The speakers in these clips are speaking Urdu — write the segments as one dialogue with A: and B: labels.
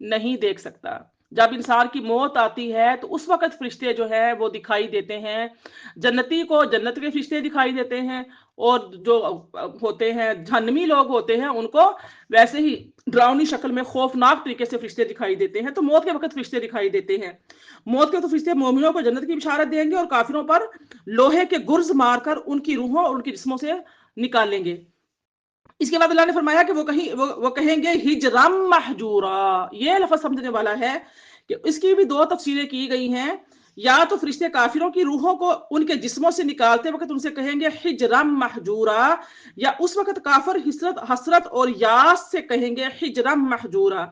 A: نہیں دیکھ سکتا۔ جب انسان کی موت آتی ہے تو اس وقت فرشتے جو ہے وہ دکھائی دیتے ہیں، جنتی کو جنت کے فرشتے دکھائی دیتے ہیں، اور جو ہوتے ہیں جہنمی لوگ ہوتے ہیں ان کو ویسے ہی ڈراؤنی شکل میں خوفناک طریقے سے فرشتے دکھائی دیتے ہیں۔ تو موت کے وقت فرشتے دکھائی دیتے ہیں۔ موت کے تو فرشتے مومنوں کو جنت کی بشارت دیں گے اور کافروں پر لوہے کے گرز مار کر ان کی روحوں اور ان کی جسموں سے نکالیں گے۔ اس کے بعد اللہ نے فرمایا کہ وہ کہیں گے ہجرم محجورا۔ یہ لفظ سمجھنے والا ہے کہ اس کی بھی دو تفسیریں کی گئی ہیں۔ یا تو فرشتے کافروں کی روحوں کو ان کے جسموں سے نکالتے وقت ان سے کہیں گے ہجرم محجورا، یا اس وقت کافر حسرت اور یاس سے کہیں گے ہجرم محجورا۔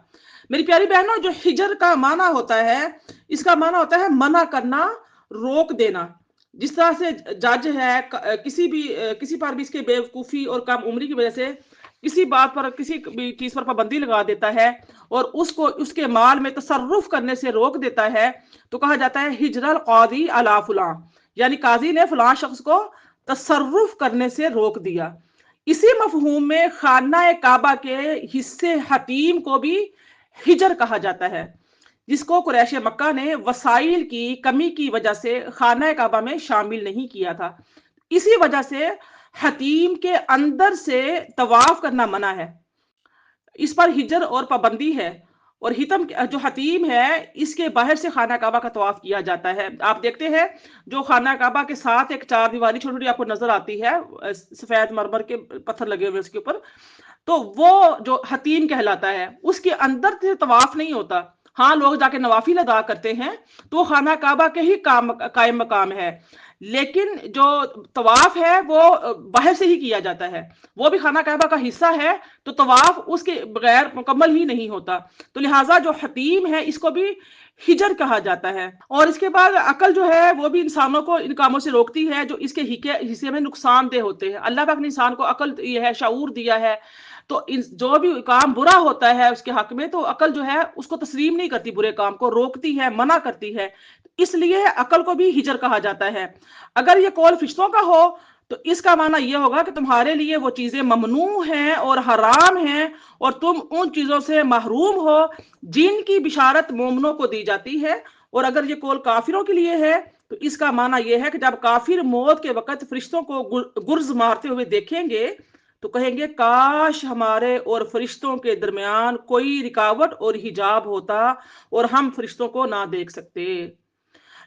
A: میری پیاری بہنوں، جو ہجر کا معنی ہوتا ہے، اس کا معنی ہوتا ہے منع کرنا، روک دینا۔ جس طرح سے جج ہے کسی پر بھی اس کے بے وقوفی اور کم عمری کی وجہ سے کسی بات پر کسی بھی چیز پر پابندی لگا دیتا ہے اور اس کو اس کے مال میں تصرف کرنے سے روک دیتا ہے، تو کہا جاتا ہے ہجر القاضی علی فلاں، یعنی قاضی نے فلاں شخص کو تصرف کرنے سے روک دیا۔ اسی مفہوم میں خانہ کعبہ کے حصے حتیم کو بھی ہجر کہا جاتا ہے، جس کو قریش مکہ نے وسائل کی کمی کی وجہ سے خانہ کعبہ میں شامل نہیں کیا تھا۔ اسی وجہ سے حتیم کے اندر سے طواف کرنا منع ہے، اس پر ہجر اور پابندی ہے۔ اور جو حتیم ہے اس کے باہر سے خانہ کعبہ کا طواف کیا جاتا ہے۔ آپ دیکھتے ہیں جو خانہ کعبہ کے ساتھ ایک چار دیواری چھوٹی چھوٹی آپ کو نظر آتی ہے، سفید مرمر کے پتھر لگے ہوئے اس کے اوپر، تو وہ جو حتیم کہلاتا ہے، اس کے اندر سے طواف نہیں ہوتا۔ ہاں، لوگ جا کے نوافل ادا کرتے ہیں تو خانہ کعبہ کے ہی قائم مقام ہے، لیکن جو طواف ہے وہ باہر سے ہی کیا جاتا ہے، وہ بھی خانہ کعبہ کا حصہ ہے، تو طواف اس کے بغیر مکمل ہی نہیں ہوتا۔ تو لہٰذا جو حتیم ہے اس کو بھی ہجر کہا جاتا ہے۔ اور اس کے بعد عقل جو ہے وہ بھی انسانوں کو ان کاموں سے روکتی ہے جو اس کے حصے میں نقصان دہ ہوتے ہیں۔ اللہ پاک نے انسان کو عقل دی ہے، شعور دیا ہے، تو جو بھی کام برا ہوتا ہے اس کے حق میں، تو عقل جو ہے اس کو تسلیم نہیں کرتی، برے کام کو روکتی ہے، منع کرتی ہے۔ اس لیے عقل کو بھی ہجر کہا جاتا ہے۔ اگر یہ قول فرشتوں کا ہو تو اس کا معنی یہ ہوگا کہ تمہارے لیے وہ چیزیں ممنوع ہیں اور حرام ہیں، اور تم ان چیزوں سے محروم ہو جن کی بشارت مومنوں کو دی جاتی ہے۔ اور اگر یہ قول کافروں کے لیے ہے تو اس کا معنی یہ ہے کہ جب کافر موت کے وقت فرشتوں کو گرز مارتے ہوئے دیکھیں گے تو کہیں گے کاش ہمارے اور فرشتوں کے درمیان کوئی رکاوٹ اور حجاب ہوتا اور ہم فرشتوں کو نہ دیکھ سکتے۔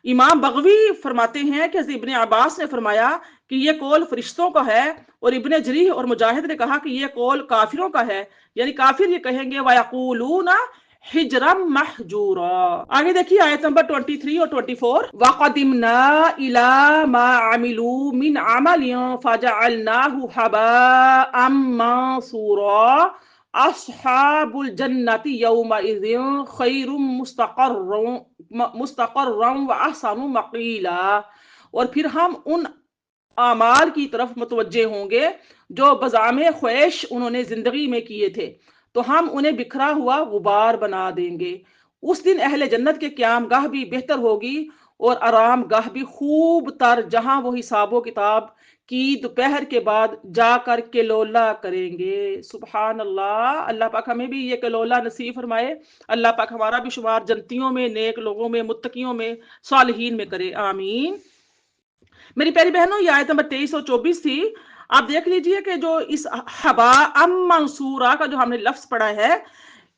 A: امام بغوی فرماتے ہیں کہ حضرت ابن عباس نے فرمایا کہ یہ قول فرشتوں کا ہے، اور ابن جریح اور مجاہد نے کہا کہ یہ قول کافروں کا ہے، یعنی کافر یہ کہیں گے وَيَقُولُونَ حِجْرًا مَحْجُورًا۔ آگے دیکھیے آیت نمبر 23 اور 24۔ وَقَدِمْنَا إِلَىٰ مَا عَمِلُوا مِنْ عَمَلٍ فَجَعَلْنَاهُ هَبَاءً مَّنثُورًا اصحاب الجنت یومئذ خیر مستقرا واحسن مقیلا۔ اور پھر ہم ان اعمال کی طرف متوجہ ہوں گے جو بزعم خواہش انہوں نے زندگی میں کیے تھے، تو ہم انہیں بکھرا ہوا غبار بنا دیں گے۔ اس دن اہل جنت کے قیام گاہ بھی بہتر ہوگی اور آرام گاہ بھی خوب تر، جہاں وہ حساب و کتاب کی دوپہر کے بعد جا کر کلولا کریں گے۔ سبحان اللہ، اللہ پاک ہمیں بھی یہ کلولا نصیب فرمائے۔ اللہ پاک ہمارا بھی شمار جنتیوں میں، نیک لوگوں میں، متقیوں میں، صالحین میں کرے، آمین۔ میری پیاری بہنوں، یہ آیت نمبر 23 اور 24 تھی۔ آپ دیکھ لیجئے کہ جو اس حباء منصورا کا جو ہم نے لفظ پڑھا ہے،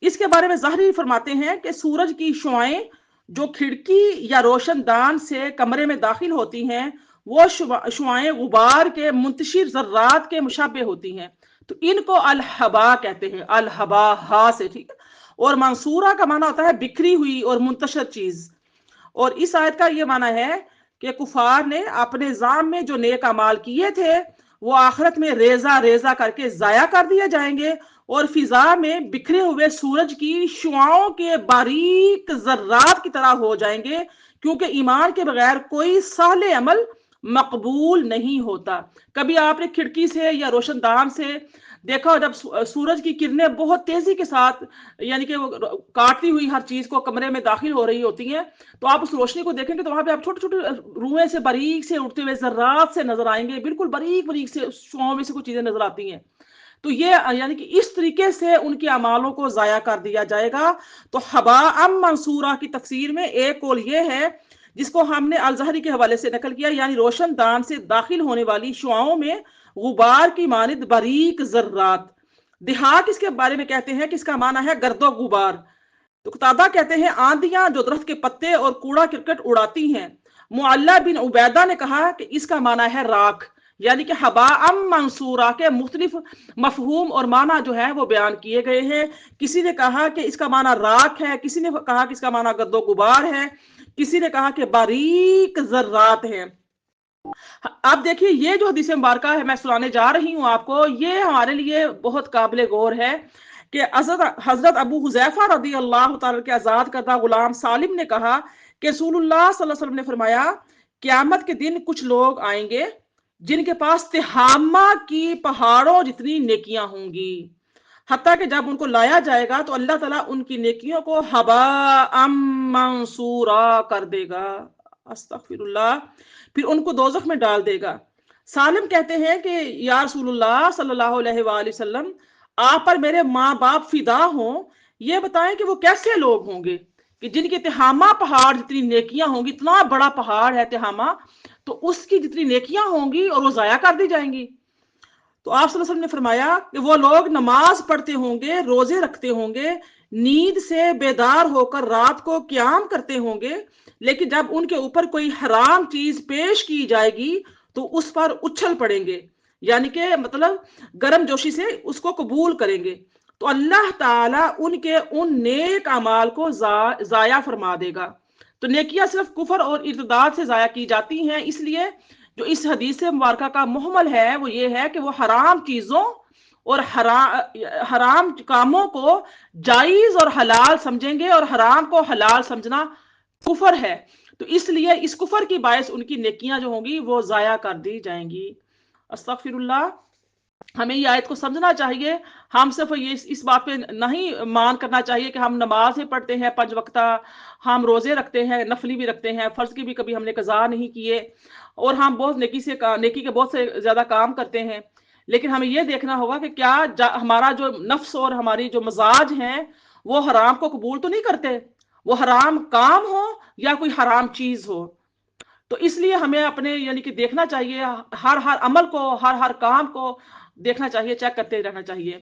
A: اس کے بارے میں ظاہری فرماتے ہیں کہ سورج کی شعاعیں جو کھڑکی یا روشن دان سے کمرے میں داخل ہوتی ہیں، وہ شعاعیں غبار کے منتشر ذرات کے مشابہ ہوتی ہیں، تو ان کو الحبا کہتے ہیں، الحبا ہا سے، ٹھیک ہے۔ اور منصورہ کا معنی ہوتا ہے بکھری ہوئی اور منتشر چیز۔ اور اس آیت کا یہ معنی ہے کہ کفار نے اپنے زام میں جو نیک اعمال کیے تھے وہ آخرت میں ریزہ ریزہ کر کے ضائع کر دیے جائیں گے اور فضا میں بکھرے ہوئے سورج کی شعاعوں کے باریک ذرات کی طرح ہو جائیں گے، کیونکہ ایمان کے بغیر کوئی صالح عمل مقبول نہیں ہوتا۔ کبھی آپ نے کھڑکی سے یا روشن دان سے دیکھا ہو، جب سورج کی کرنیں بہت تیزی کے ساتھ، یعنی کہ وہ کاٹتی ہوئی ہر چیز کو کمرے میں داخل ہو رہی ہوتی ہیں، تو آپ اس روشنی کو دیکھیں گے تو وہاں پہ آپ چھوٹے چھوٹے روئیں سے باریک سے اٹھتے ہوئے ذرات سے نظر آئیں گے، بالکل باریک باریک سے شعاعوں میں سے کچھ چیزیں نظر آتی ہیں۔ تو یہ یعنی کہ اس طریقے سے ان کے اعمالوں کو ضائع کر دیا جائے گا۔ تو حباء منصورہ کی تفسیر میں ایک قول یہ ہے جس کو ہم نے الزہری کے حوالے سے نقل کیا، یعنی روشن دان سے داخل ہونے والی شعاؤں میں غبار کی مانند باریک ذرات۔ دہاق اس کے بارے میں کہتے ہیں کہ اس کا معنی ہے گرد و غبار۔ تو قتادہ کہتے ہیں آندیاں جو درخت کے پتے اور کوڑا کرکٹ اڑاتی ہیں۔ معلّہ بن عبیدہ نے کہا کہ اس کا معنی ہے راکھ، یعنی کہ حباء منصورہ کے مختلف مفہوم اور معنی جو ہے وہ بیان کیے گئے ہیں۔ کسی نے کہا کہ اس کا معنی راکھ ہے، کسی نے کہا کہ اس کا معنی گرد و غبار ہے، کسی نے کہا کہ باریک ذرات ہیں۔ اب دیکھیے یہ جو حدیث مبارکہ ہے میں سنانے جا رہی ہوں آپ کو، یہ ہمارے لیے بہت قابل غور ہے کہ حضرت ابو حذیفہ رضی اللہ تعالیٰ کے آزاد کردہ غلام سالم نے کہا کہ رسول اللہ صلی اللہ علیہ وسلم نے فرمایا قیامت کے دن کچھ لوگ آئیں گے جن کے پاس تہامہ کی پہاڑوں جتنی نیکیاں ہوں گی، حتیٰ کہ جب ان کو لایا جائے گا تو اللہ تعالیٰ ان کی نیکیوں کو حباء منصورا کر دے گا، استغفر اللہ، پھر ان کو دوزخ میں ڈال دے گا۔ سالم کہتے ہیں کہ یا رسول اللہ صلی اللہ علیہ وآلہ وسلم، آپ پر میرے ماں باپ فدا ہوں، یہ بتائیں کہ وہ کیسے لوگ ہوں گے کہ جن کی تہامہ پہاڑ جتنی نیکیاں ہوں گی، اتنا بڑا پہاڑ ہے تہامہ، تو اس کی جتنی نیکیاں ہوں گی اور وہ ضائع کر دی جائیں گی۔ تو آپ صلی اللہ علیہ وسلم نے فرمایا کہ وہ لوگ نماز پڑھتے ہوں گے، روزے رکھتے ہوں گے، نیند سے بیدار ہو کر رات کو قیام کرتے ہوں گے، لیکن جب ان کے اوپر کوئی حرام چیز پیش کی جائے گی تو اس پر اچھل پڑیں گے، یعنی کہ مطلب گرم جوشی سے اس کو قبول کریں گے، تو اللہ تعالیٰ ان کے ان نیک اعمال کو ضائع فرما دے گا۔ تو نیکیاں صرف کفر اور ارتداد سے ضائع کی جاتی ہیں، اس لیے جو اس حدیث مبارکہ کا محمل ہے وہ یہ ہے کہ وہ حرام چیزوں اور حرام کاموں کو جائز اور حلال سمجھیں گے، اور حرام کو حلال سمجھنا کفر ہے، تو اس لیے اس کفر کی باعث ان کی نیکیاں جو ہوں گی وہ ضائع کر دی جائیں گی۔ استغفر اللہ۔ ہمیں یہ آیت کو سمجھنا چاہیے، ہم صرف یہ اس بات پہ نہیں مان کرنا چاہیے کہ ہم نمازیں پڑھتے ہیں 5 وقتہ، ہم روزے رکھتے ہیں، نفلی بھی رکھتے ہیں، فرض کی بھی کبھی ہم نے قضا نہیں کیے، اور ہم بہت نیکی کے بہت سے زیادہ کام کرتے ہیں، لیکن ہمیں یہ دیکھنا ہوگا کہ کیا ہمارا جو نفس اور ہماری جو مزاج ہیں وہ حرام کو قبول تو نہیں کرتے، وہ حرام کام ہو یا کوئی حرام چیز ہو۔ تو اس لیے ہمیں اپنے یعنی کہ دیکھنا چاہیے، ہر عمل کو، ہر کام کو دیکھنا چاہیے، چیک کرتے رہنا چاہیے۔